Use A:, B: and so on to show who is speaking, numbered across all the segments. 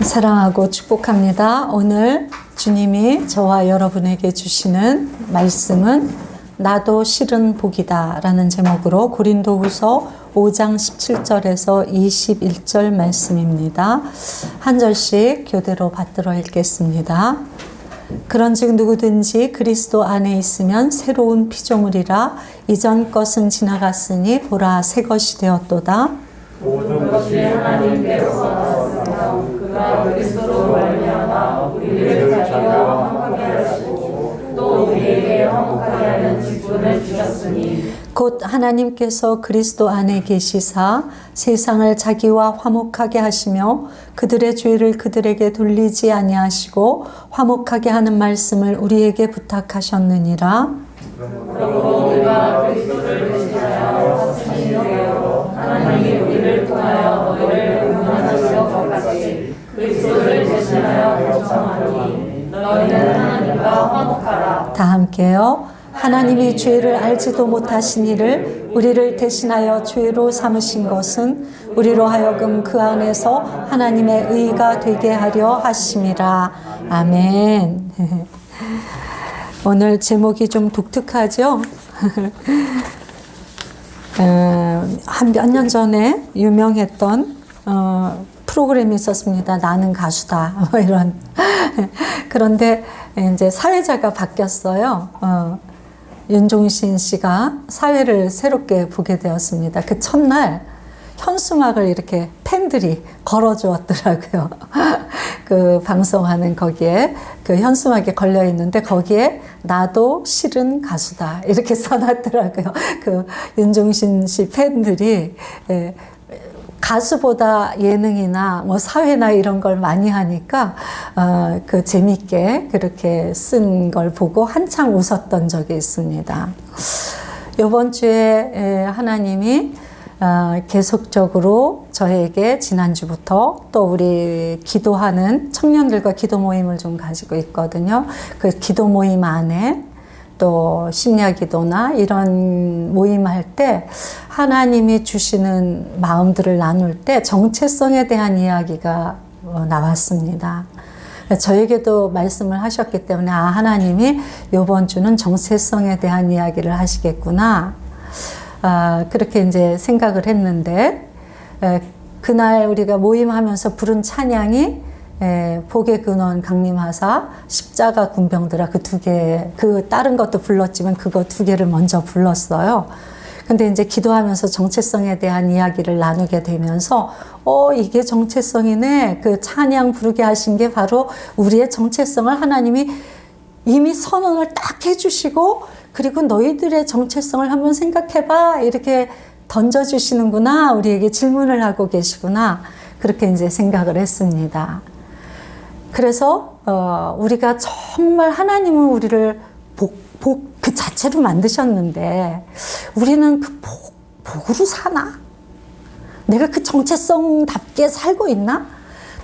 A: 사랑하고 축복합니다. 오늘 주님이 저와 여러분에게 주시는 말씀은 나도 실은 복이다 라는 제목으로 고린도후서 5장 17절에서 21절 말씀입니다. 한 절씩 교대로 받들어 읽겠습니다. 그런즉 누구든지 그리스도 안에 있으면 새로운 피조물이라 이전 것은 지나갔으니 보라 새 것이 되었도다.
B: 모든 것이 하나님께서 나왔으며 그가 그리스도로 말미암아 우리를 자기와 화목하게 하시고 또 우리에게 화목하게 하는 직분을 주셨으니
A: 곧 하나님께서 그리스도 안에 계시사 세상을 자기와 화목하게 하시며 그들의 죄를 그들에게 돌리지 아니하시고 화목하게 하는 말씀을 우리에게 부탁하셨느니라.
B: 그러므로 우리가 그리스도를 대신하여 하나님이 되어 하나님이 우리를 통하여 너희를 응원하시는 것 같이 그리스도를 대신하여 결정하니 너희는 하나님과 화목하라.
A: 다 함께요. 하나님이 죄를 알지도 못하신 이를 우리를 대신하여 죄로 삼으신 것은 우리로 하여금 그 안에서 하나님의 의가 되게 하려 하심이라. 아멘. 오늘 제목이 좀 독특하죠? 한 몇 년 전에 유명했던 프로그램이 있었습니다. 나는 가수다. 뭐 이런. 그런데 이제 사회자가 바뀌었어요. 윤종신 씨가 사회를 새롭게 보게 되었습니다. 그 첫날 현수막을 이렇게 팬들이 걸어주었더라고요. 그 방송하는 거기에 그 현수막이 걸려 있는데 거기에 나도 실은 가수다 이렇게 써놨더라고요. 그 윤종신 씨 팬들이 가수보다 예능이나 뭐 사회나 이런 걸 많이 하니까 그 재밌게 그렇게 쓴 걸 보고 한창 웃었던 적이 있습니다. 이번 주에 하나님이 계속적으로 저에게 지난주부터 또 우리 기도하는 청년들과 기도 모임을 좀 가지고 있거든요. 그 기도 모임 안에 또 심야 기도나 이런 모임할 때 하나님이 주시는 마음들을 나눌 때 정체성에 대한 이야기가 나왔습니다. 저에게도 말씀을 하셨기 때문에 하나님이 이번 주는 정체성에 대한 이야기를 하시겠구나. 그렇게 이제 생각을 했는데 그날 우리가 모임하면서 부른 찬양이 복의 근원 강림하사 십자가 군병들아 그 두 개, 그 다른 것도 불렀지만 그거 두 개를 먼저 불렀어요. 근데 이제 기도하면서 정체성에 대한 이야기를 나누게 되면서 이게 정체성이네. 그 찬양 부르게 하신 게 바로 우리의 정체성을 하나님이 이미 선언을 딱 해주시고 그리고 너희들의 정체성을 한번 생각해봐 이렇게 던져주시는구나. 우리에게 질문을 하고 계시구나. 그렇게 이제 생각을 했습니다. 그래서 우리가 정말 하나님은 우리를 복 그 자체로 만드셨는데 우리는 그 복으로 사나? 내가 그 정체성답게 살고 있나?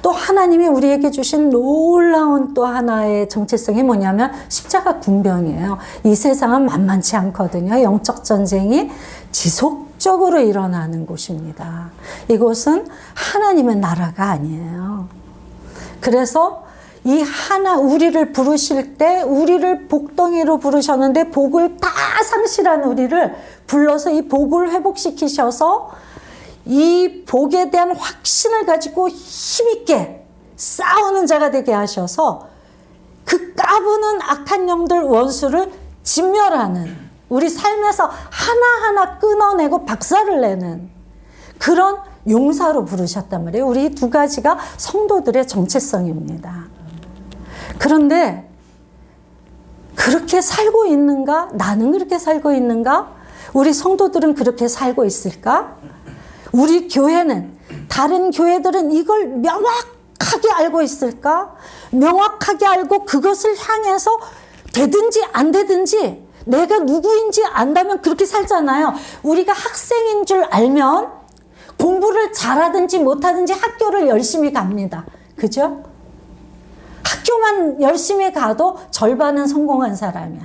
A: 또 하나님이 우리에게 주신 놀라운 또 하나의 정체성이 뭐냐면 십자가 군병이에요. 이 세상은 만만치 않거든요. 영적 전쟁이 지속적으로 일어나는 곳입니다. 이곳은 하나님의 나라가 아니에요. 그래서 이 우리를 부르실 때 우리를 복덩이로 부르셨는데 복을 다 상실한 우리를 불러서 이 복을 회복시키셔서 이 복에 대한 확신을 가지고 힘있게 싸우는 자가 되게 하셔서 그 까부는 악한 영들 원수를 진멸하는 우리 삶에서 하나하나 끊어내고 박살을 내는 그런 용사로 부르셨단 말이에요. 우리 두 가지가 성도들의 정체성입니다. 그런데 그렇게 살고 있는가? 나는 그렇게 살고 있는가? 우리 성도들은 그렇게 살고 있을까? 우리 교회는 다른 교회들은 이걸 명확하게 알고 있을까? 명확하게 알고 그것을 향해서 되든지 안 되든지 내가 누구인지 안다면 그렇게 살잖아요. 우리가 학생인 줄 알면 공부를 잘하든지 못하든지 학교를 열심히 갑니다. 그죠? 학교만 열심히 가도 절반은 성공한 사람이야.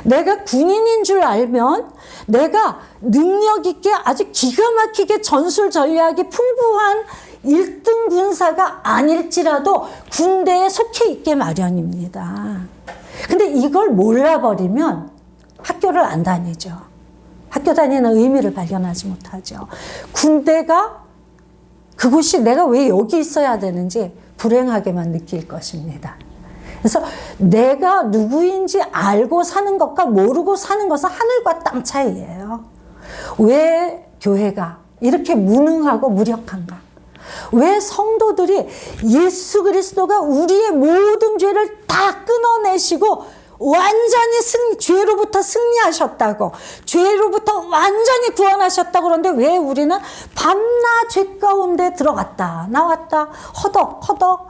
A: 내가 군인인 줄 알면 내가 능력 있게 아주 기가 막히게 전술 전략이 풍부한 1등 군사가 아닐지라도 군대에 속해 있게 마련입니다. 근데 이걸 몰라버리면 학교를 안 다니죠. 학교 다니는 의미를 발견하지 못하죠. 군대가 그곳이 내가 왜 여기 있어야 되는지 불행하게만 느낄 것입니다. 그래서 내가 누구인지 알고 사는 것과 모르고 사는 것은 하늘과 땅 차이예요. 왜 교회가 이렇게 무능하고 무력한가? 왜 성도들이 예수 그리스도가 우리의 모든 죄를 다 끊어내시고 완전히 죄로부터 승리하셨다고, 죄로부터 완전히 구원하셨다고 그러는데 왜 우리는 밤낮 죄 가운데 들어갔다 나왔다 허덕허덕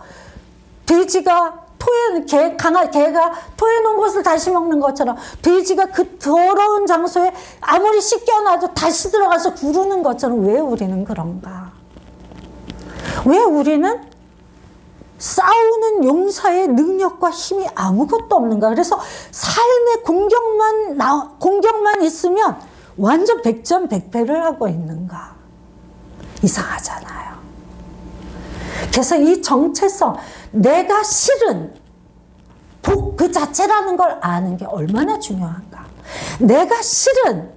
A: 돼지가 개가 토해놓은 것을 다시 먹는 것처럼 돼지가 그 더러운 장소에 아무리 씻겨놔도 다시 들어가서 구르는 것처럼 왜 우리는 그런가? 왜 우리는 싸우는 용사의 능력과 힘이 아무것도 없는가? 그래서 삶의 공격만 있으면 완전 백전백패를 하고 있는가? 이상하잖아요. 그래서 이 정체성, 내가 싫은 복 그 자체라는 걸 아는 게 얼마나 중요한가? 내가 싫은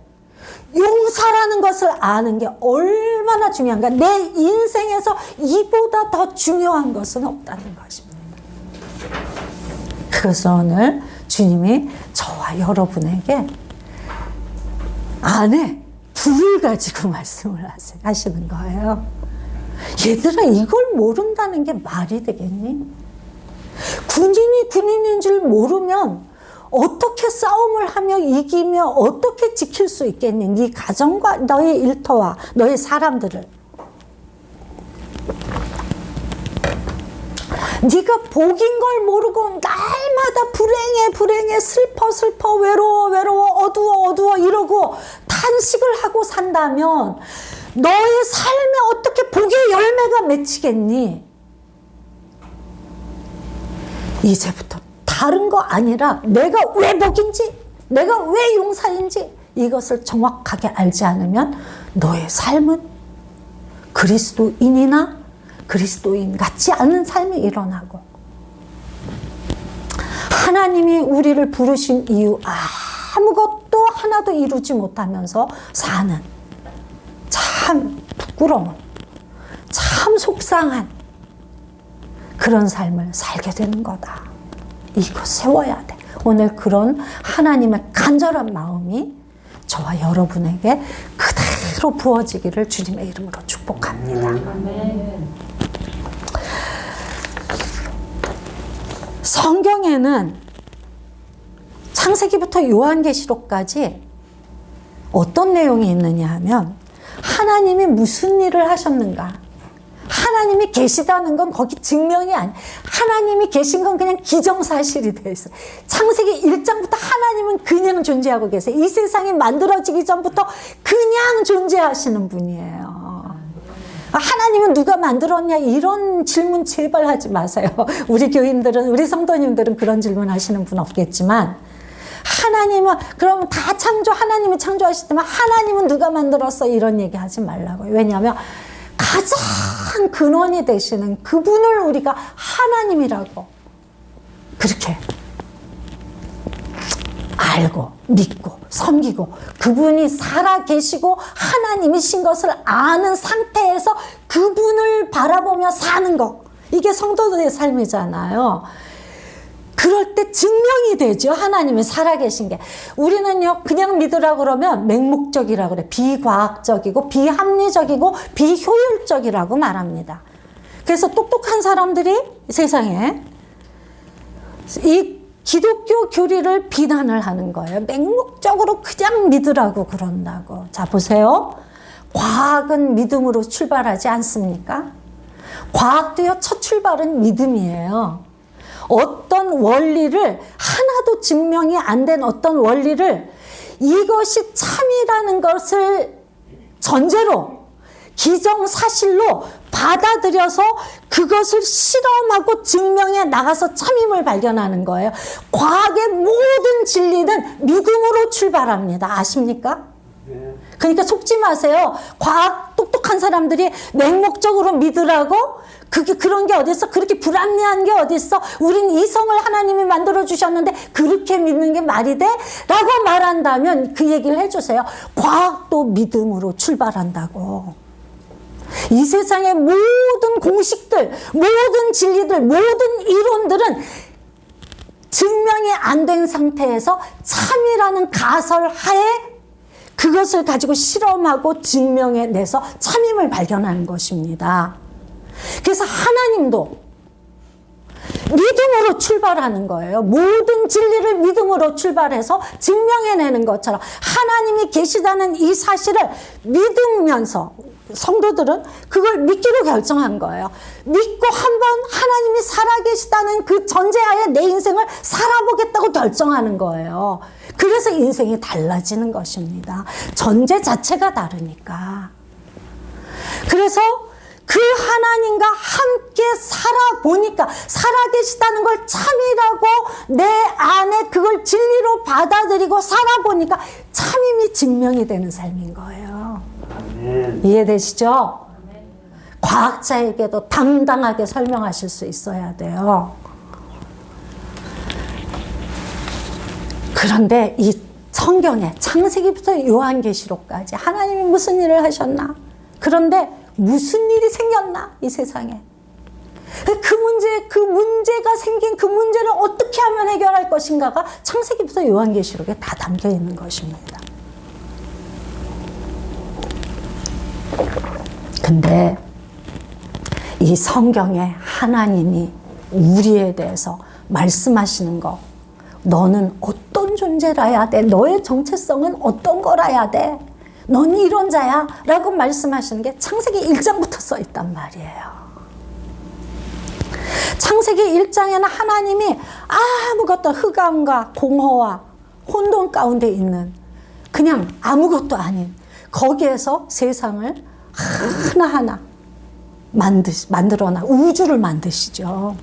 A: 용사라는 것을 아는 게 얼마나 중요한가? 내 인생에서 이보다 더 중요한 것은 없다는 것입니다. 그래서 오늘 주님이 저와 여러분에게 안에 불을 가지고 말씀을 하시는 거예요. 얘들아, 이걸 모른다는 게 말이 되겠니? 군인이 군인인 줄 모르면 어떻게 싸움을 하며 이기며 어떻게 지킬 수 있겠니? 네 가정과 너의 일터와 너의 사람들을. 네가 복인 걸 모르고 날마다 불행해 슬퍼 외로워 어두워 이러고 탄식을 하고 산다면 너의 삶에 어떻게 복의 열매가 맺히겠니? 이제부터 다른 거 아니라 내가 왜 복인지, 내가 왜 용사인지 이것을 정확하게 알지 않으면 너의 삶은 그리스도인이나 그리스도인 같지 않은 삶이 일어나고, 하나님이 우리를 부르신 이유 아무것도 하나도 이루지 못하면서 사는 참 부끄러운, 참 속상한 그런 삶을 살게 되는 거다. 이거 세워야 돼. 오늘 그런 하나님의 간절한 마음이 저와 여러분에게 그대로 부어지기를 주님의 이름으로 축복합니다. 성경에는 창세기부터 요한계시록까지 어떤 내용이 있느냐 하면 하나님이 무슨 일을 하셨는가? 하나님이 계시다는 건 거기 증명이 아니에요. 하나님이 계신 건 그냥 기정사실이 되어 있어요. 창세기 1장부터 하나님은 그냥 존재하고 계세요. 이 세상이 만들어지기 전부터 그냥 존재하시는 분이에요. 하나님은 누가 만들었냐 이런 질문 제발 하지 마세요. 우리 교인들은, 우리 성도님들은 그런 질문 하시는 분 없겠지만, 하나님은 그럼 다 하나님이 창조하시지만 하나님은 누가 만들었어 이런 얘기 하지 말라고요. 왜냐하면 가장 근원이 되시는 그분을 우리가 하나님이라고 그렇게 알고 믿고 섬기고 그분이 살아계시고 하나님이신 것을 아는 상태에서 그분을 바라보며 사는 것, 이게 성도들의 삶이잖아요. 그럴 때 증명이 되죠. 하나님이 살아계신 게. 우리는요, 그냥 믿으라고 그러면 맹목적이라고 그래. 비과학적이고 비합리적이고 비효율적이라고 말합니다. 그래서 똑똑한 사람들이 세상에 이 기독교 교리를 비난을 하는 거예요. 맹목적으로 그냥 믿으라고 그런다고. 자, 보세요. 과학은 믿음으로 출발하지 않습니까? 과학도요, 첫 출발은 믿음이에요. 어떤 원리를, 하나도 증명이 안 된 어떤 원리를 이것이 참이라는 것을 전제로, 기정사실로 받아들여서 그것을 실험하고 증명해 나가서 참임을 발견하는 거예요. 과학의 모든 진리는 믿음으로 출발합니다. 아십니까? 그러니까 속지 마세요. 과학 똑똑한 사람들이 맹목적으로 믿으라고? 그런 게 어딨어? 그렇게 불합리한 게 어딨어? 우린 이성을 하나님이 만들어 주셨는데 그렇게 믿는 게 말이 돼? 라고 말한다면 그 얘기를 해주세요. 과학도 믿음으로 출발한다고. 이 세상의 모든 공식들, 모든 진리들, 모든 이론들은 증명이 안 된 상태에서 참이라는 가설 하에 그것을 가지고 실험하고 증명해내서 참임을 발견하는 것입니다. 그래서 하나님도 믿음으로 출발하는 거예요. 모든 진리를 믿음으로 출발해서 증명해내는 것처럼 하나님이 계시다는 이 사실을 믿으면서 성도들은 그걸 믿기로 결정한 거예요. 믿고 한번 하나님이 살아계시다는 그 전제하에 내 인생을 살아보겠다고 결정하는 거예요. 그래서 인생이 달라지는 것입니다. 전제 자체가 다르니까. 그래서 그 하나님과 함께 살아보니까 살아계시다는 걸 참이라고 내 안에 그걸 진리로 받아들이고 살아보니까 참임이 증명이 되는 삶인 거예요. 아멘. 이해되시죠? 아멘. 과학자에게도 당당하게 설명하실 수 있어야 돼요. 그런데 이 성경에 창세기부터 요한계시록까지 하나님이 무슨 일을 하셨나? 그런데 무슨 일이 생겼나? 이 세상에. 그 문제가 생긴 그 문제를 어떻게 하면 해결할 것인가가 창세기부터 요한계시록에 다 담겨 있는 것입니다. 근데 이 성경에 하나님이 우리에 대해서 말씀하시는 거, 너는 어떤 존재라야 돼? 너의 정체성은 어떤 거라야 돼? 넌 이런 자야 라고 말씀하시는 게 창세기 1장부터 써 있단 말이에요. 창세기 1장에는 하나님이 아무것도 흑암과 공허와 혼돈 가운데 있는 그냥 아무것도 아닌 거기에서 세상을 하나하나 만들어놔 우주를 만드시죠.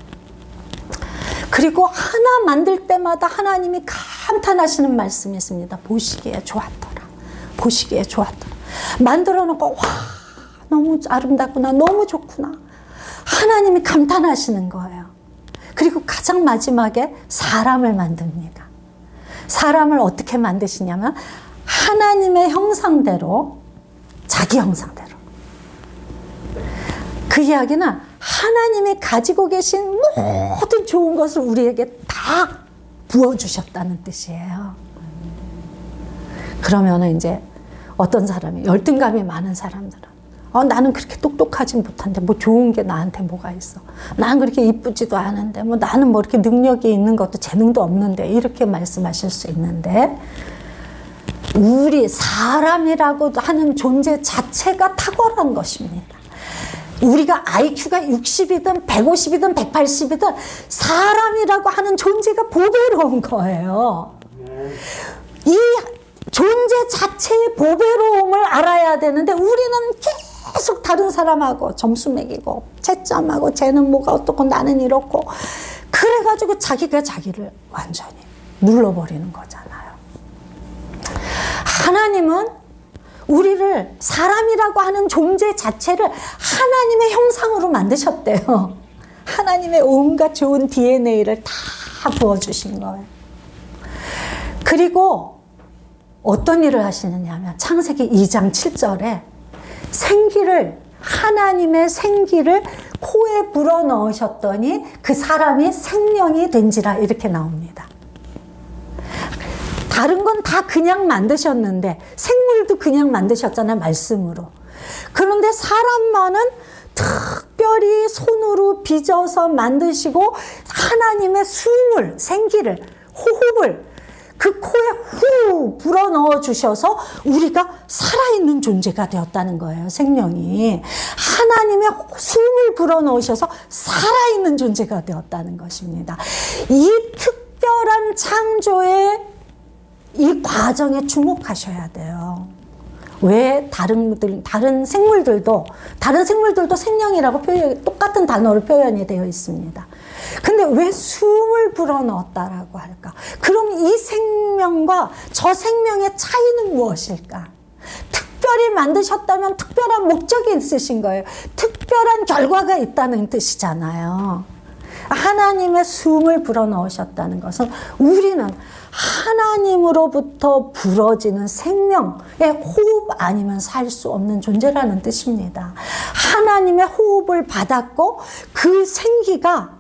A: 그리고 하나 만들 때마다 하나님이 감탄하시는 말씀이 있습니다. 보시기에 좋았더라. 보시기에 좋았더라. 만들어 놓고 와 너무 아름답구나. 너무 좋구나. 하나님이 감탄하시는 거예요. 그리고 가장 마지막에 사람을 만듭니다. 사람을 어떻게 만드시냐면 하나님의 형상대로 자기 형상대로. 그 이야기는 하나님이 가지고 계신 모든 좋은 것을 우리에게 다 부어주셨다는 뜻이에요. 그러면은 이제 어떤 사람이 열등감이 많은 사람들은 나는 그렇게 똑똑하지 못한데 뭐 좋은 게 나한테 뭐가 있어. 나는 그렇게 이쁘지도 않은데 뭐 나는 뭐 이렇게 능력이 있는 것도 재능도 없는데 이렇게 말씀하실 수 있는데 우리 사람이라고 하는 존재 자체가 탁월한 것입니다. 우리가 IQ가 60이든 150이든 180이든 사람이라고 하는 존재가 보배로운 거예요. 이 존재 자체의 보배로움을 알아야 되는데 우리는 계속 다른 사람하고 점수 매기고 채점하고 쟤는 뭐가 어떻고 나는 이렇고 그래가지고 자기가 자기를 완전히 눌러버리는 거잖아요. 하나님은 우리를 사람이라고 하는 존재 자체를 하나님의 형상으로 만드셨대요. 하나님의 온갖 좋은 DNA를 다 부어주신 거예요. 그리고 어떤 일을 하시느냐 하면 창세기 2장 7절에 하나님의 생기를 코에 불어넣으셨더니 그 사람이 생명이 된지라 이렇게 나옵니다. 다른 건 다 그냥 만드셨는데 생물도 그냥 만드셨잖아요. 말씀으로. 그런데 사람만은 특별히 손으로 빚어서 만드시고 하나님의 숨을 생기를 호흡을 그 코에 후 불어넣어 주셔서 우리가 살아있는 존재가 되었다는 거예요. 생명이. 하나님의 숨을 불어넣으셔서 살아있는 존재가 되었다는 것입니다. 이 특별한 창조의 이 과정에 주목하셔야 돼요. 왜 다른 생물들도 생명이라고 똑같은 단어로 표현이 되어 있습니다. 근데 왜 숨을 불어넣었다라고 할까? 그럼 이 생명과 저 생명의 차이는 무엇일까? 특별히 만드셨다면 특별한 목적이 있으신 거예요. 특별한 결과가 있다는 뜻이잖아요. 하나님의 숨을 불어넣으셨다는 것은 우리는 하나님으로부터 불어지는 생명의 호흡 아니면 살 수 없는 존재라는 뜻입니다. 하나님의 호흡을 받았고 그 생기가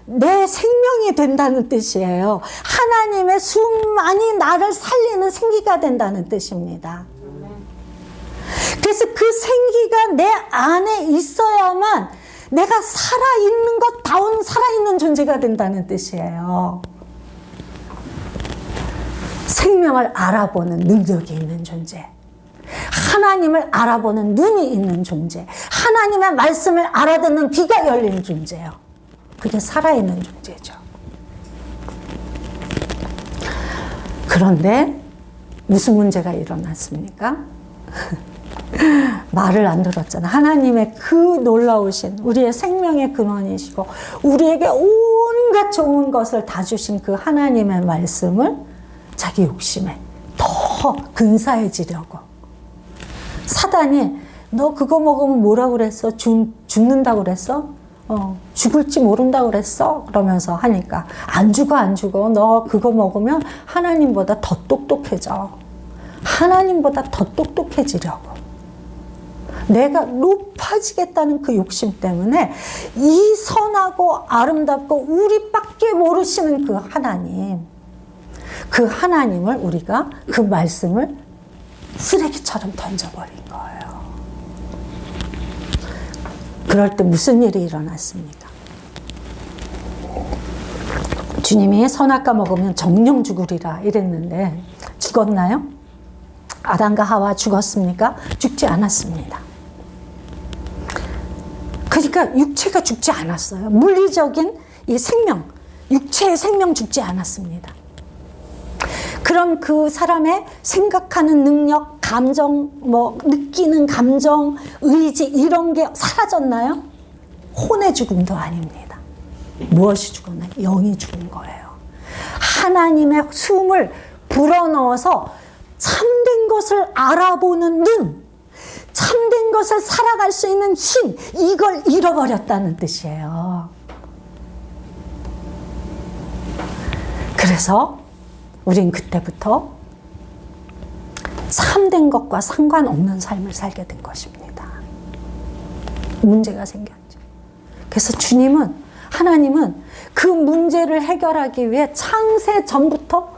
A: 내 생명이 된다는 뜻이에요. 하나님의 숨만이 나를 살리는 생기가 된다는 뜻입니다. 그래서 그 생기가 내 안에 있어야만 내가 살아있는 것다운 살아있는 존재가 된다는 뜻이에요. 생명을 알아보는 능력이 있는 존재, 하나님을 알아보는 눈이 있는 존재, 하나님의 말씀을 알아듣는 귀가 열린 존재예요. 그게 살아있는 존재죠. 그런데 무슨 문제가 일어났습니까? 말을 안 들었잖아. 하나님의 그 놀라우신 우리의 생명의 근원이시고 우리에게 온갖 좋은 것을 다 주신 그 하나님의 말씀을 자기 욕심에 더 근사해지려고 사단이 너 그거 먹으면 뭐라고 그랬어? 죽는다고 그랬어? 죽을지 모른다고 그랬어? 그러면서 하니까 안 죽어. 너 그거 먹으면 하나님보다 더 똑똑해져. 하나님보다 더 똑똑해지려고. 내가 높아지겠다는 그 욕심 때문에 이 선하고 아름답고 우리밖에 모르시는 그 하나님, 그 하나님을 우리가 그 말씀을 쓰레기처럼 던져버린 거예요. 그럴 때 무슨 일이 일어났습니까? 주님이 선악과 먹으면 정령 죽으리라 이랬는데 죽었나요? 아담과 하와 죽었습니까? 죽지 않았습니다. 그러니까 육체가 죽지 않았어요. 물리적인 이 생명, 육체의 생명 죽지 않았습니다. 그럼 그 사람의 생각하는 능력, 감정, 느끼는 감정, 의지 이런 게 사라졌나요? 혼의 죽음도 아닙니다. 무엇이 죽었나요? 영이 죽은 거예요. 하나님의 숨을 불어넣어서 참된 것을 알아보는 눈, 참된 것을 살아갈 수 있는 힘, 이걸 잃어버렸다는 뜻이에요. 그래서 우린 그때부터 참된 것과 상관없는 삶을 살게 된 것입니다. 문제가 생겼죠. 그래서 하나님은 그 문제를 해결하기 위해 창세 전부터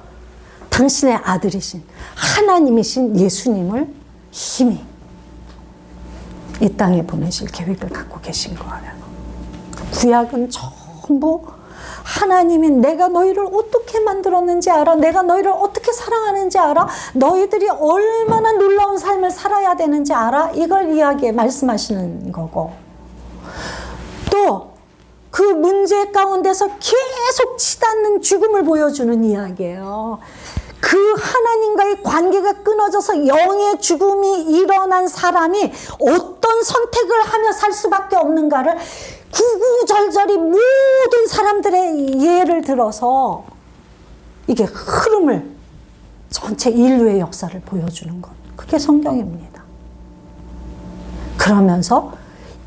A: 당신의 아들이신 하나님이신 예수님을 힘이 이 땅에 보내실 계획을 갖고 계신 거예요. 구약은 전부 하나님이 내가 너희를 어떻게 만들었는지 알아. 내가 너희를 어떻게 사랑하는지 알아. 너희들이 얼마나 놀라운 삶을 살아야 되는지 알아. 이걸 말씀하시는 거고. 또 그 문제 가운데서 계속 치닫는 죽음을 보여주는 이야기예요. 그 하나님과의 관계가 끊어져서 영의 죽음이 일어난 사람이 어떤 선택을 하며 살 수밖에 없는가를 구구절절히 모든 사람들의 예를 들어서 이게 흐름을 전체 인류의 역사를 보여주는 것. 그게 성경입니다. 그러면서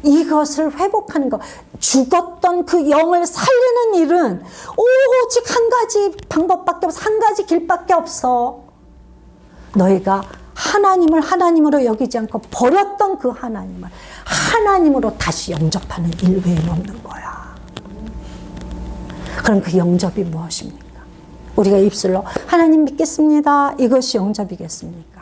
A: 이것을 회복하는 것, 죽었던 그 영을 살리는 일은 오직 한 가지 방법밖에 없어. 한 가지 길밖에 없어. 너희가 하나님을 하나님으로 여기지 않고 버렸던 그 하나님을 하나님으로 다시 영접하는 일 외에는 없는 거야. 그럼 그 영접이 무엇입니까? 우리가 입술로 하나님 믿겠습니다. 이것이 영접이겠습니까?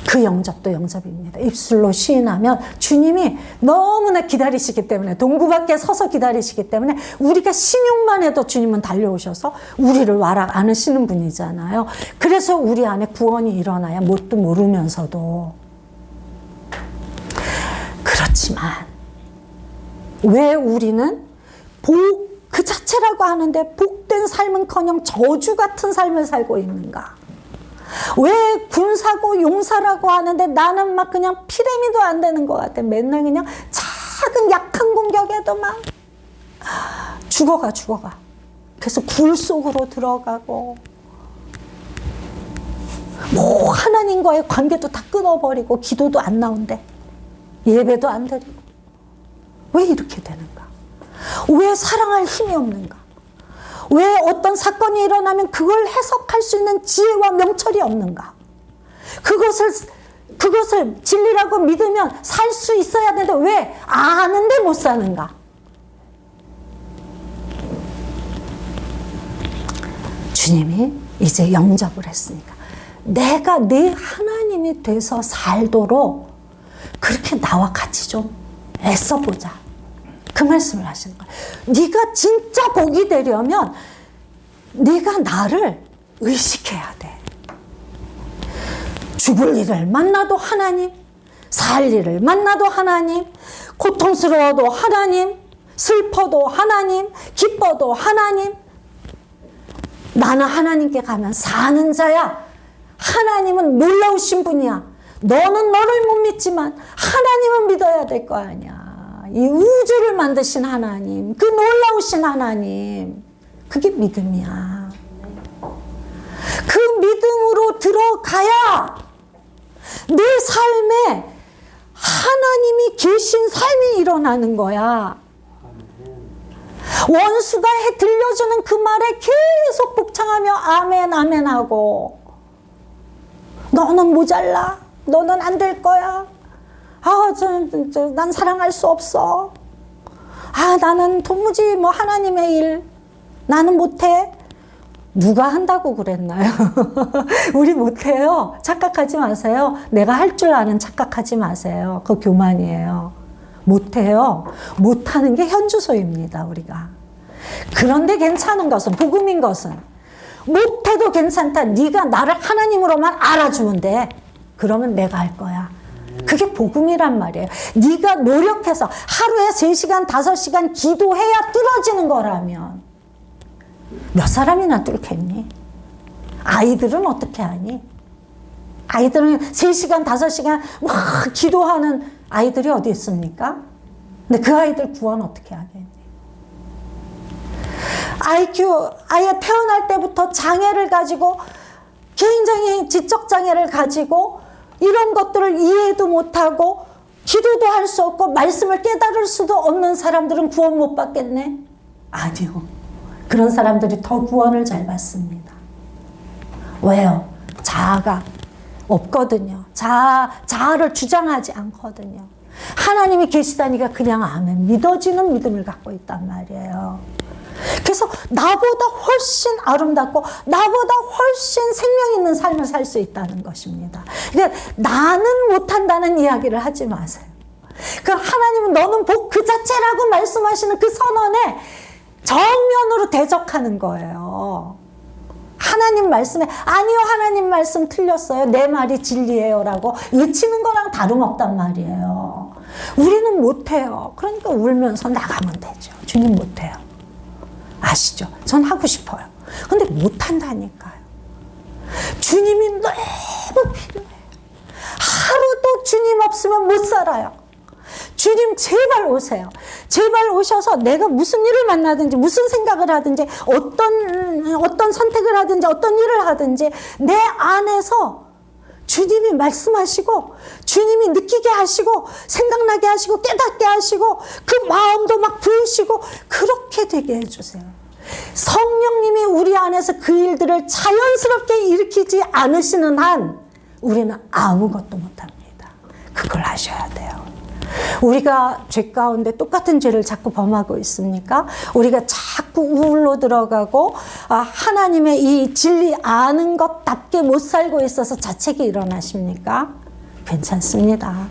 A: 그 영접도 영접입니다. 입술로 시인하면 주님이 너무나 기다리시기 때문에 동구밖에 서서 기다리시기 때문에 우리가 신용만 해도 주님은 달려오셔서 우리를 와라 안으시는 분이잖아요. 그래서 우리 안에 구원이 일어나야 뭣도 모르면서도. 그렇지만 왜 우리는 복 그 자체라고 하는데 복된 삶은커녕 저주 같은 삶을 살고 있는가? 왜 군사고 용사라고 하는데 나는 막 그냥 피레미도 안 되는 것 같아. 맨날 그냥 작은 약한 공격에도 막 죽어가. 그래서 굴 속으로 들어가고 뭐 하나님과의 관계도 다 끊어버리고 기도도 안 나온대. 예배도 안 드리고. 왜 이렇게 되는가? 왜 사랑할 힘이 없는가? 왜 어떤 사건이 일어나면 그걸 해석할 수 있는 지혜와 명철이 없는가? 그것을 진리라고 믿으면 살 수 있어야 되는데 왜 아는데 못 사는가? 주님이 이제 영접을 했으니까 내가 네 하나님이 돼서 살도록 그렇게 나와 같이 좀 애써보자. 그 말씀을 하시는 거예요. 네가 진짜 복이 되려면 네가 나를 의식해야 돼. 죽을 일을 만나도 하나님, 살 일을 만나도 하나님, 고통스러워도 하나님, 슬퍼도 하나님, 기뻐도 하나님. 나는 하나님께 가면 사는 자야. 하나님은 놀라우신 분이야. 너는 너를 못 믿지만 하나님은 믿어야 될 거 아니야. 이 우주를 만드신 하나님, 그 놀라우신 하나님, 그게 믿음이야. 그 믿음으로 들어가야 내 삶에 하나님이 계신 삶이 일어나는 거야. 원수가 들려주는 그 말에 계속 복창하며 아멘 아멘 하고, 너는 모자라, 너는 안 될 거야, 난 사랑할 수 없어, 나는 도무지 뭐 하나님의 일 나는 못해. 누가 한다고 그랬나요? 우리 못해요. 착각하지 마세요. 내가 할 줄 아는 착각하지 마세요. 그거 교만이에요. 못해요. 못하는 게 현주소입니다, 우리가. 그런데 괜찮은 것은, 복음인 것은 못해도 괜찮다. 네가 나를 하나님으로만 알아주면 돼. 그러면 내가 할 거야. 그게 복음이란 말이에요. 네가 노력해서 하루에 3시간, 5시간 기도해야 뚫어지는 거라면 몇 사람이나 뚫겠니? 아이들은 어떻게 하니? 아이들은 3시간, 5시간 막 기도하는 아이들이 어디 있습니까? 근데 그 아이들 구원 어떻게 하겠니? 아예 태어날 때부터 장애를 가지고, 굉장히 지적 장애를 가지고 이런 것들을 이해도 못하고 기도도 할 수 없고 말씀을 깨달을 수도 없는 사람들은 구원 못 받겠네? 아니요. 그런 사람들이 더 구원을 잘 받습니다. 왜요? 자아가 없거든요. 자아를 주장하지 않거든요. 하나님이 계시다니까 그냥 아멘, 믿어지는 믿음을 갖고 있단 말이에요. 그래서 나보다 훨씬 아름답고 나보다 훨씬 생명 있는 삶을 살 수 있다는 것입니다. 그러니까 나는 못한다는 이야기를 하지 마세요. 그 하나님은 너는 복 그 자체라고 말씀하시는 그 선언에 정면으로 대적하는 거예요. 하나님 말씀에 아니요, 하나님 말씀 틀렸어요, 내 말이 진리예요 라고 외치는 거랑 다름없단 말이에요. 우리는 못해요. 그러니까 울면서 나가면 되죠. 주님 못해요. 아시죠? 전 하고 싶어요. 근데 못한다니까요. 주님이 너무 필요해요. 하루도 주님 없으면 못 살아요. 주님 제발 오세요. 제발 오셔서 내가 무슨 일을 만나든지, 무슨 생각을 하든지, 어떤 선택을 하든지, 어떤 일을 하든지 내 안에서 주님이 말씀하시고, 주님이 느끼게 하시고, 생각나게 하시고, 깨닫게 하시고, 그 마음도 막 부으시고, 그렇게 되게 해주세요. 성령님이 우리 안에서 그 일들을 자연스럽게 일으키지 않으시는 한 우리는 아무것도 못합니다. 그걸 하셔야 돼요. 우리가 죄 가운데 똑같은 죄를 자꾸 범하고 있습니까? 우리가 자꾸 우울로 들어가고 하나님의 이 진리 아는 것답게 못 살고 있어서 자책이 일어나십니까? 괜찮습니다.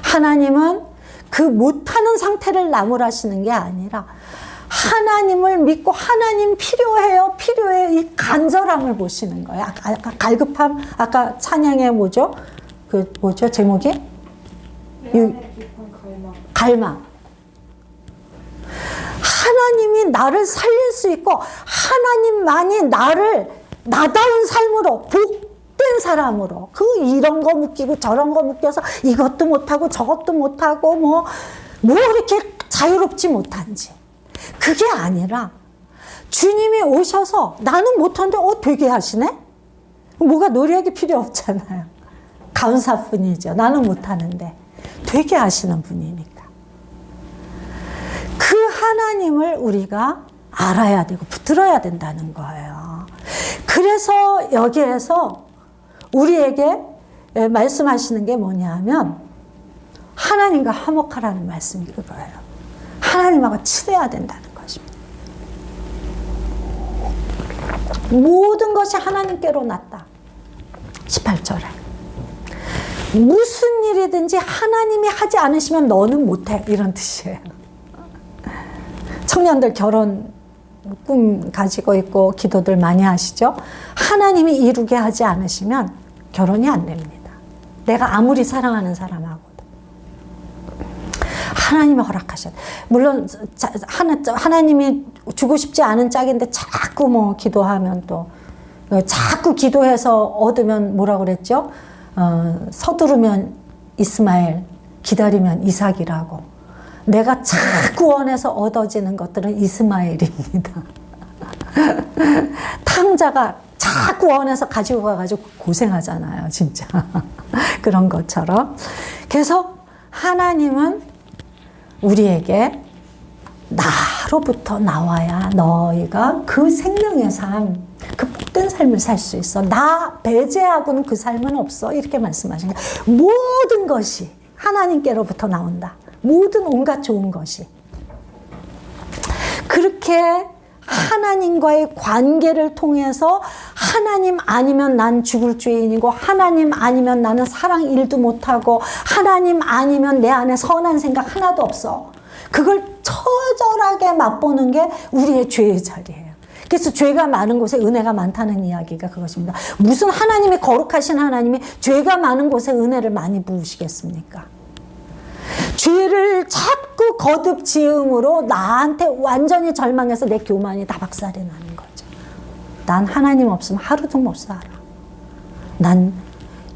A: 하나님은 그 못하는 상태를 나무라시는 게 아니라 하나님을 믿고 하나님 필요해요, 필요해요, 이 간절함을 보시는 거예요. 아까 갈급함, 아까 찬양의 뭐죠? 그 뭐죠, 제목이? 갈망. 하나님이 나를 살릴 수 있고 하나님만이 나를 나다운 삶으로, 복된 사람으로, 이런 거 묶이고 저런 거 묶여서 이것도 못하고 저것도 못하고 뭐 이렇게 자유롭지 못한지, 그게 아니라 주님이 오셔서 나는 못하는데 되게 하시네? 뭐가 노력이 필요 없잖아요. 감사뿐이죠. 나는 못하는데 되게 하시는 분이니까. 그 하나님을 우리가 알아야 되고 붙들어야 된다는 거예요. 그래서 여기에서 우리에게 말씀하시는 게 뭐냐 하면 하나님과 화목하라는 말씀이 그거예요. 하나님하고 친해야 된다는 것입니다. 모든 것이 하나님께로 났다. 18절에. 무슨 일이든지 하나님이 하지 않으시면 너는 못해. 이런 뜻이에요. 청년들 결혼 꿈 가지고 있고 기도들 많이 하시죠? 하나님이 이루게 하지 않으시면 결혼이 안 됩니다. 내가 아무리 사랑하는 사람하고도. 하나님이 허락하셔야 돼. 물론 하나님이 주고 싶지 않은 짝인데 자꾸 뭐 기도하면 또 자꾸 기도해서 얻으면 뭐라 그랬죠? 서두르면 이스마엘, 기다리면 이삭이라고. 내가 자꾸 원해서 얻어지는 것들은 이스마엘입니다. 탕자가 자꾸 원해서 가지고 가가지고 고생하잖아요, 진짜. 그런 것처럼. 그래서 하나님은 우리에게 나로부터 나와야 너희가 그 생명의 삶, 그 복된 삶을 살 수 있어. 나 배제하고는 그 삶은 없어. 이렇게 말씀하신 거예요. 모든 것이 하나님께로부터 나온다. 모든 온갖 좋은 것이. 그렇게 하나님과의 관계를 통해서 하나님 아니면 난 죽을 죄인이고 하나님 아니면 나는 사랑 일도 못하고 하나님 아니면 내 안에 선한 생각 하나도 없어. 그걸 처절하게 맛보는 게 우리의 죄의 자리예요. 그래서 죄가 많은 곳에 은혜가 많다는 이야기가 그것입니다. 무슨 하나님이 거룩하신 하나님이 죄가 많은 곳에 은혜를 많이 부으시겠습니까? 죄를 자꾸 거듭 지음으로 나한테 완전히 절망해서 내 교만이 다 박살이 나는 거죠. 난 하나님 없으면 하루도 못 살아. 난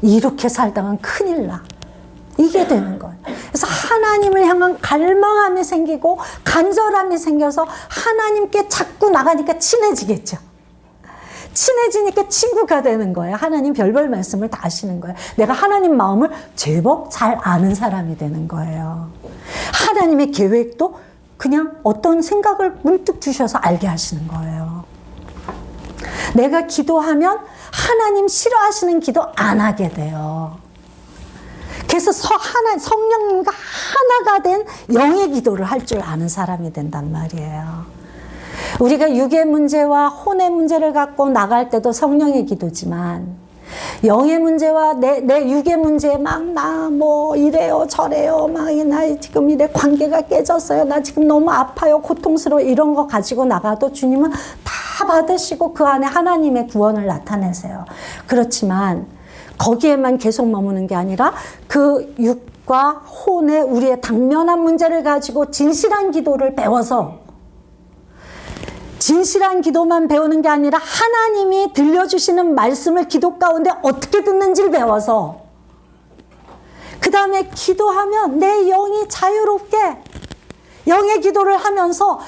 A: 이렇게 살다간 큰일 나. 이게 되는 거예요. 그래서 하나님을 향한 갈망함이 생기고 간절함이 생겨서 하나님께 자꾸 나가니까 친해지겠죠. 친해지니까 친구가 되는 거예요. 하나님 별별 말씀을 다 하시는 거예요. 내가 하나님 마음을 제법 잘 아는 사람이 되는 거예요. 하나님의 계획도 그냥 어떤 생각을 문득 주셔서 알게 하시는 거예요. 내가 기도하면 하나님 싫어하시는 기도 안 하게 돼요. 그래서 성령님과 하나가 된 영의 기도를 할 줄 아는 사람이 된단 말이에요. 우리가 육의 문제와 혼의 문제를 갖고 나갈 때도 성령의 기도지만 영의 문제와 내 육의 문제에 막 나 뭐 이래요 저래요 막 나 지금 이래 관계가 깨졌어요 나 지금 너무 아파요 고통스러워 이런 거 가지고 나가도 주님은 다 받으시고 그 안에 하나님의 구원을 나타내세요. 그렇지만 거기에만 계속 머무는 게 아니라 그 육과 혼의 우리의 당면한 문제를 가지고 진실한 기도를 배워서 진실한 기도만 배우는 게 아니라 하나님이 들려주시는 말씀을 기도 가운데 어떻게 듣는지를 배워서 그 다음에 기도하면 내 영이 자유롭게 영의 기도를 하면서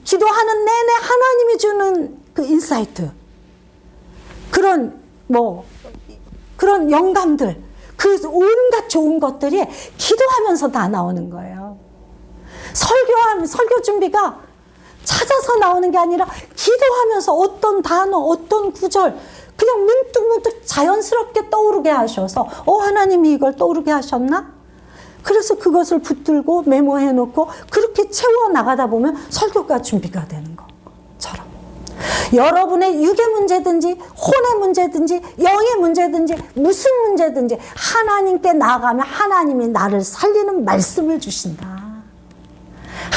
A: 기도하는 내내 하나님이 주는 그 인사이트 그런 영감들 그 온갖 좋은 것들이 기도하면서 다 나오는 거예요. 설교 준비가 찾아서 나오는 게 아니라 기도하면서 어떤 단어, 어떤 구절 그냥 문득문득 자연스럽게 떠오르게 하셔서 하나님이 이걸 떠오르게 하셨나? 그래서 그것을 붙들고 메모해 놓고 그렇게 채워나가다 보면 설교가 준비가 되는 것처럼 여러분의 육의 문제든지 혼의 문제든지 영의 문제든지 무슨 문제든지 하나님께 나아가면 하나님이 나를 살리는 말씀을 주신다.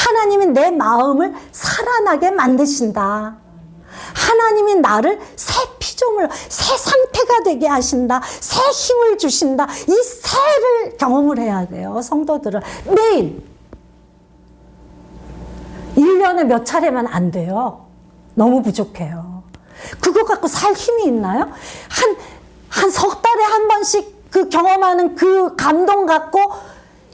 A: 하나님이 내 마음을 살아나게 만드신다. 하나님이 나를 새 피조물, 새 상태가 되게 하신다. 새 힘을 주신다. 이 새를 경험을 해야 돼요. 성도들은 매일 1년에 몇 차례만 안 돼요. 너무 부족해요. 그거 갖고 살 힘이 있나요? 한 석 달에 한 번씩 그 경험하는 그 감동 갖고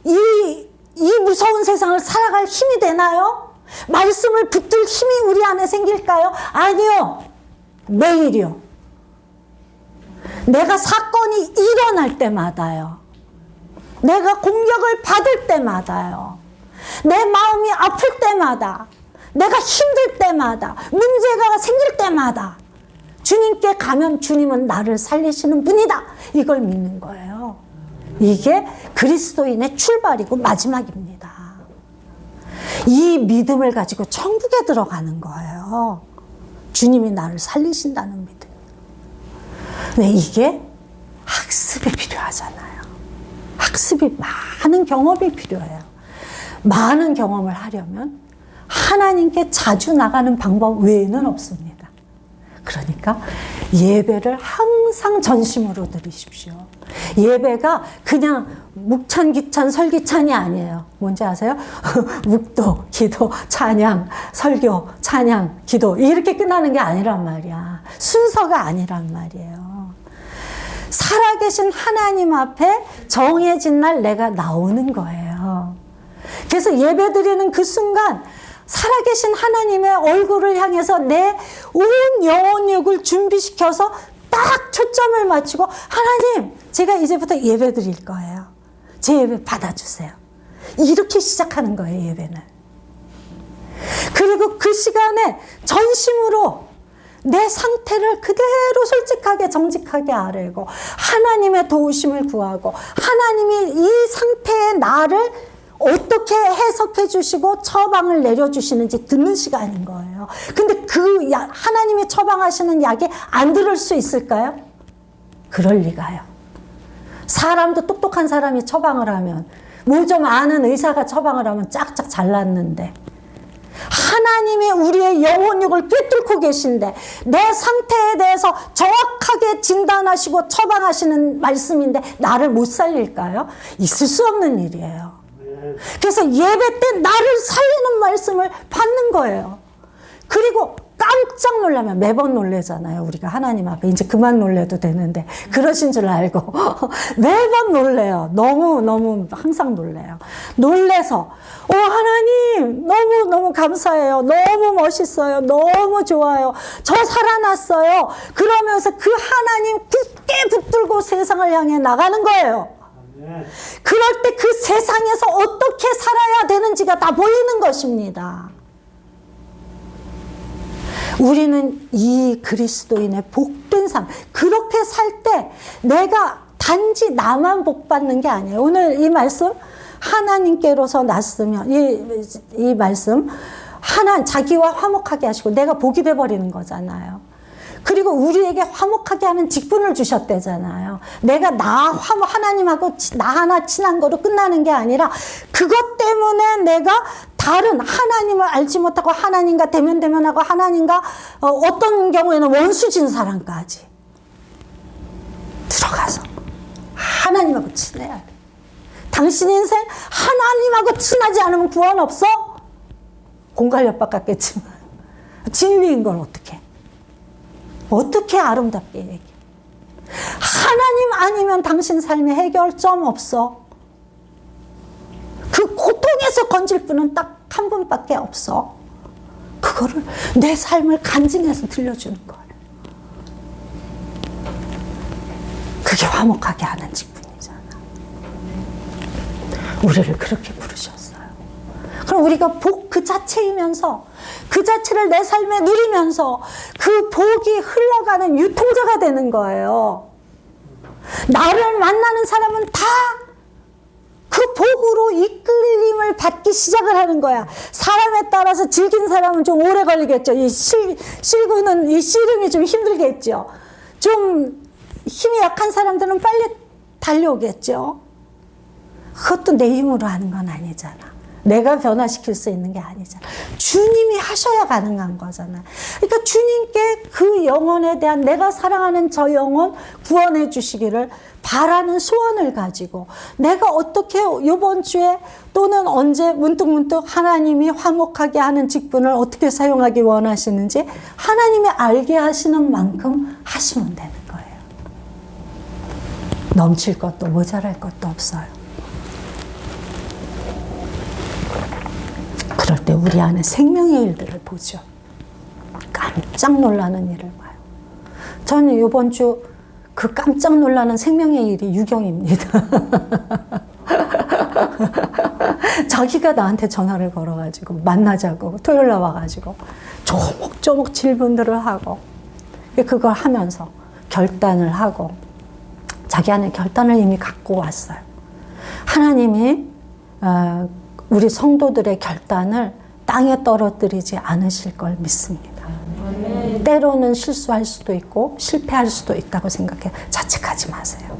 A: 이 무서운 세상을 살아갈 힘이 되나요? 말씀을 붙들 힘이 우리 안에 생길까요? 아니요. 매일이요. 내가 사건이 일어날 때마다요. 내가 공격을 받을 때마다요. 내 마음이 아플 때마다, 내가 힘들 때마다, 문제가 생길 때마다 주님께 가면 주님은 나를 살리시는 분이다. 이걸 믿는 거예요. 이게 그리스도인의 출발이고 마지막입니다. 이 믿음을 가지고 천국에 들어가는 거예요. 주님이 나를 살리신다는 믿음. 근데 이게 학습이 필요하잖아요. 학습이 많은 경험이 필요해요. 많은 경험을 하려면 하나님께 자주 나가는 방법 외에는 없습니다. 그러니까 예배를 항상 전심으로 드리십시오. 예배가 그냥 묵찬, 기찬, 설기찬이 아니에요. 뭔지 아세요? 묵도, 기도, 찬양, 설교, 찬양, 기도 이렇게 끝나는 게 아니란 말이야. 순서가 아니란 말이에요. 살아계신 하나님 앞에 정해진 날 내가 나오는 거예요. 그래서 예배 드리는 그 순간 살아계신 하나님의 얼굴을 향해서 내 온 영혼력을 준비시켜서 딱 초점을 맞추고 하나님, 제가 이제부터 예배 드릴 거예요. 제 예배 받아주세요. 이렇게 시작하는 거예요, 예배는. 그리고 그 시간에 전심으로 내 상태를 그대로 솔직하게 정직하게 아뢰고 하나님의 도우심을 구하고 하나님이 이 상태의 나를 어떻게 해석해 주시고 처방을 내려주시는지 듣는 시간인 거예요. 근데 그 하나님이 처방하시는 약이 안 들을 수 있을까요? 그럴 리가요. 사람도 똑똑한 사람이 처방을 하면, 뭐 좀 아는 의사가 처방을 하면 짝짝 잘났는데 하나님이 우리의 영혼력을 꿰뚫고 계신데 내 상태에 대해서 정확하게 진단하시고 처방하시는 말씀인데 나를 못 살릴까요? 있을 수 없는 일이에요. 그래서 예배 때 나를 살리는 말씀을 받는 거예요. 그리고 깜짝 놀라면 매번 놀래잖아요. 우리가 하나님 앞에 이제 그만 놀래도 되는데 그러신 줄 알고 매번 놀래요. 너무 항상 놀래요. 놀래서 하나님 너무 감사해요. 너무 멋있어요. 너무 좋아요. 저 살아났어요. 그러면서 그 하나님 굳게 붙들고 세상을 향해 나가는 거예요. 그럴 때 그 세상에서 어떻게 살아야 되는지가 다 보이는 것입니다. 우리는 이 그리스도인의 복된 삶, 그렇게 살 때 내가 단지 나만 복 받는 게 아니에요. 오늘 이 말씀 하나님께로서 났으면 이 말씀 자기와 화목하게 하시고 내가 복이 돼버리는 거잖아요. 그리고 우리에게 화목하게 하는 직분을 주셨대잖아요. 내가 하나님하고 나 하나 친한 거로 끝나는 게 아니라 그것 때문에 내가 다른 하나님을 알지 못하고 하나님과 대면하고 하나님과 어떤 경우에는 원수진 사람까지 들어가서 하나님하고 친해야 돼. 당신 인생 하나님하고 친하지 않으면 구원 없어? 공갈협박 같겠지만 진리인 걸 어떻게 아름답게 얘기해. 하나님 아니면 당신 삶에 해결점 없어. 그 고통에서 건질 분은 딱 한 분밖에 없어. 그거를 내 삶을 간증해서 들려주는 거예요. 그게 화목하게 하는 직분이잖아. 우리를 그렇게 부르셨어요. 그럼 우리가 복 그 자체이면서 그 자체를 내 삶에 누리면서 그 복이 흘러가는 유통자가 되는 거예요. 나를 만나는 사람은 다 그 복으로 이끌림을 받기 시작을 하는 거야. 사람에 따라서 질긴 사람은 좀 오래 걸리겠죠. 이 씨름이 좀 힘들겠죠. 좀 힘이 약한 사람들은 빨리 달려오겠죠. 그것도 내 힘으로 하는 건 아니잖아. 내가 변화시킬 수 있는 게 아니잖아. 주님이 하셔야 가능한 거잖아. 그러니까 주님께 그 영혼에 대한 내가 사랑하는 저 영혼 구원해 주시기를 바라는 소원을 가지고 내가 어떻게 이번 주에 또는 언제 문득문득 하나님이 화목하게 하는 직분을 어떻게 사용하기 원하시는지 하나님이 알게 하시는 만큼 하시면 되는 거예요. 넘칠 것도 모자랄 것도 없어요. 그럴 때 우리 안에 생명의 일들을 보죠. 깜짝 놀라는 일을 봐요. 저는 이번 주 그 깜짝 놀라는 생명의 일이 유경입니다. 자기가 나한테 전화를 걸어가지고 만나자고 토요일 날 와가지고 조목조목 질문들을 하고 그걸 하면서 결단을 하고 자기 안에 결단을 이미 갖고 왔어요. 하나님이 우리 성도들의 결단을 땅에 떨어뜨리지 않으실 걸 믿습니다. 때로는 실수할 수도 있고 실패할 수도 있다고 생각해 자책하지 마세요.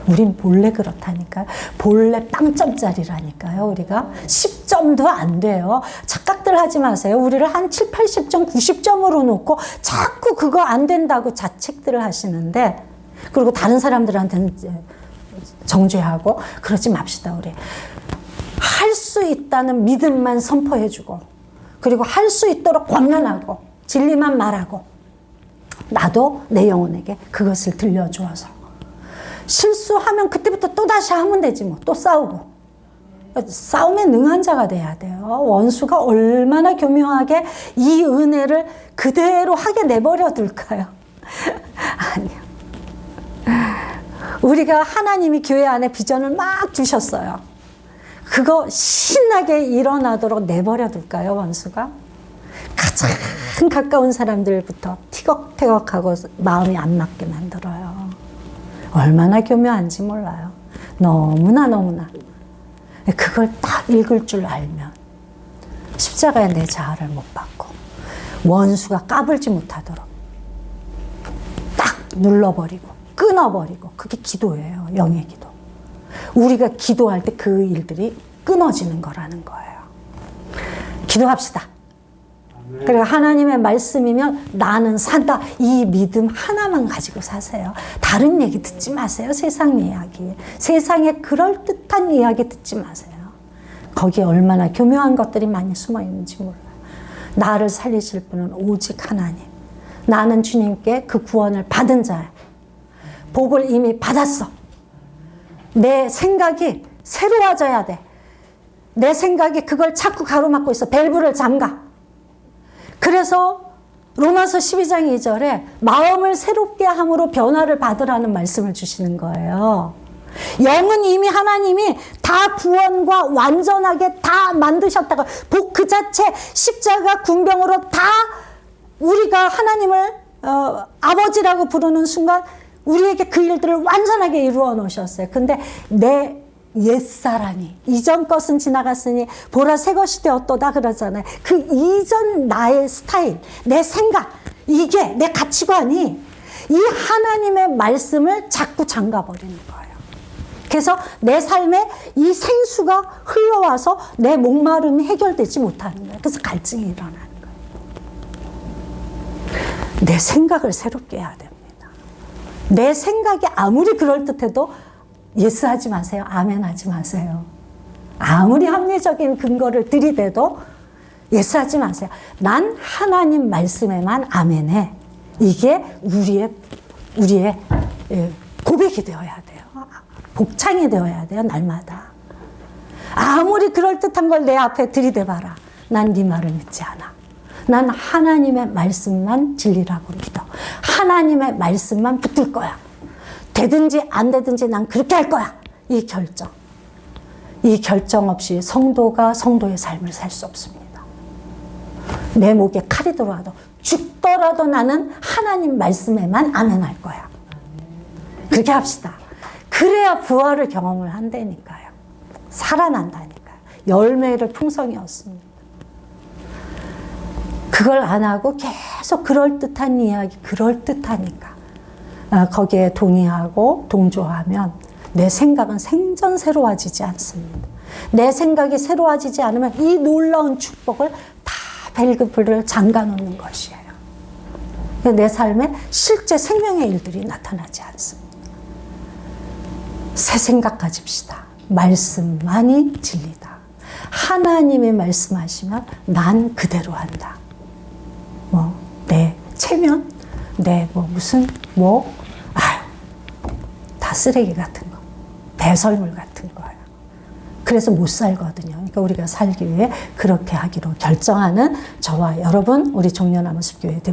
A: 우린 본래 그렇다니까요. 본래 빵점짜리라니까요. 우리가 10점도 안 돼요. 착각들 하지 마세요. 우리를 한 7, 80점, 90점으로 놓고 자꾸 그거 안 된다고 자책들을 하시는데, 그리고 다른 사람들한테는 정죄하고 그러지 맙시다. 우리 할 수 있다는 믿음만 선포해주고, 그리고 할 수 있도록 권면하고 진리만 말하고, 나도 내 영혼에게 그것을 들려주어서 실수하면 그때부터 또다시 하면 되지 뭐. 또 싸우고. 싸움에 능한 자가 돼야 돼요. 원수가 얼마나 교묘하게 이 은혜를 그대로 하게 내버려 둘까요? 아니요. 우리가 하나님이 교회 안에 비전을 막 주셨어요. 그거 신나게 일어나도록 내버려 둘까요, 원수가? 가장 가까운 사람들부터 티격태격하고 마음이 안 맞게 만들어요. 얼마나 교묘한지 몰라요. 너무나. 그걸 딱 읽을 줄 알면 십자가에 내 자아를 못 받고 원수가 까불지 못하도록 딱 눌러버리고 끊어버리고, 그게 기도예요. 영의 기도. 우리가 기도할 때 그 일들이 끊어지는 거라는 거예요. 기도합시다. 그리고 하나님의 말씀이면 나는 산다. 이 믿음 하나만 가지고 사세요. 다른 얘기 듣지 마세요. 세상 이야기. 세상에 그럴듯한 이야기 듣지 마세요. 거기에 얼마나 교묘한 것들이 많이 숨어 있는지 몰라요. 나를 살리실 분은 오직 하나님. 나는 주님께 그 구원을 받은 자야. 복을 이미 받았어. 내 생각이 새로워져야 돼. 내 생각이 그걸 자꾸 가로막고 있어. 밸브를 잠가. 그래서 로마서 12장 2절에 마음을 새롭게 함으로 변화를 받으라는 말씀을 주시는 거예요. 영은 이미 하나님이 다 구원과 완전하게 다 만드셨다가 복 그 자체 십자가 군병으로 다 우리가 하나님을 아버지라고 부르는 순간 우리에게 그 일들을 완전하게 이루어 놓으셨어요. 근데 내 옛사람이 이전 것은 지나갔으니 보라 새 것이 되었도다 그러잖아요. 그 이전 나의 스타일, 내 생각, 이게 내 가치관이 이 하나님의 말씀을 자꾸 잠가버리는 거예요. 그래서 내 삶에 이 생수가 흘러와서 내 목마름이 해결되지 못하는 거예요. 그래서 갈증이 일어나는 거예요. 내 생각을 새롭게 해야 됩니다. 내 생각이 아무리 그럴듯해도 예스하지 마세요. 아멘하지 마세요. 아무리 합리적인 근거를 들이대도 예스하지 마세요. 난 하나님 말씀에만 아멘해. 이게 우리의 고백이 되어야 돼요. 복창이 되어야 돼요. 날마다. 아무리 그럴듯한 걸 내 앞에 들이대봐라. 난 네 말을 믿지 않아. 난 하나님의 말씀만 진리라고 믿어. 하나님의 말씀만 붙들 거야. 되든지 안 되든지 난 그렇게 할 거야. 이 결정. 이 결정 없이 성도가 성도의 삶을 살 수 없습니다. 내 목에 칼이 들어와도 죽더라도 나는 하나님 말씀에만 아멘할 거야. 그렇게 합시다. 그래야 부활을 경험을 한다니까요. 살아난다니까요. 열매를 풍성히 얻습니다. 그걸 안 하고 계속 그럴듯한 이야기, 그럴듯하니까 거기에 동의하고 동조하면 내 생각은 생전새로워지지 않습니다. 내 생각이 새로워지지 않으면 이 놀라운 축복을 다 벨그불을 잠가놓는 것이에요. 내 삶에 실제 생명의 일들이 나타나지 않습니다. 새 생각 가집시다. 말씀만이 진리다. 하나님이 말씀하시면 난 그대로 한다. 내 체면, 내 다 쓰레기 같은 거, 배설물 같은 거예요. 그래서 못 살거든요. 그러니까 우리가 살기 위해 그렇게 하기로 결정하는 저와 여러분, 우리 종려나무 숲교회